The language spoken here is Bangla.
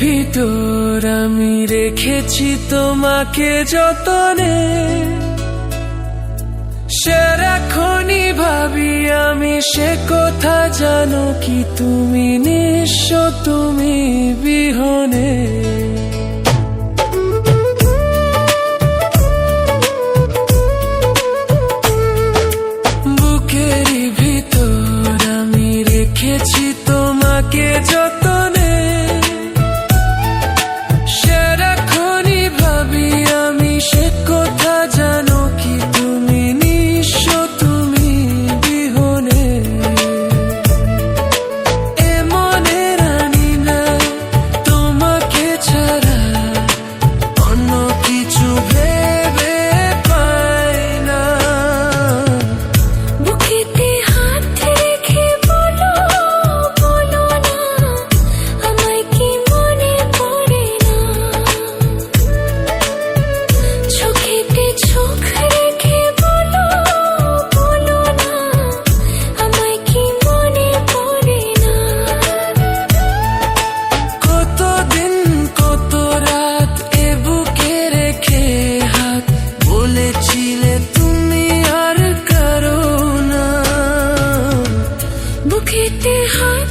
ভিতর আমি রেখেছি তোমাকে যতনে, সারাক্ষণই ভাবি আমি সে কথা জানো কি তুমি নিঃস্ব, তুমি বিহনে। বুকেরই ভিতর আমি রেখেছি তোমাকে যতনে, সারাক্ষণই ভাবি আমি সে কথা জানো কি তুমি নিঃস্ব, তুমি বিহনে। এ মনে রানি না তোমাকে ছাড়া অন্য কিছু ভেবে পাই না। বুকেতে হাত রেখে বলো বলো না, আমায় কি মনে পড়ে না। চোখেতে চোখ রেখে বলো বলো না, আমায় কি মনে পড়ে না। কতদিন কত রাত এ বুকে রেখে হাত বলেছিলে তুমি আর কারো না। বুকেতে হাত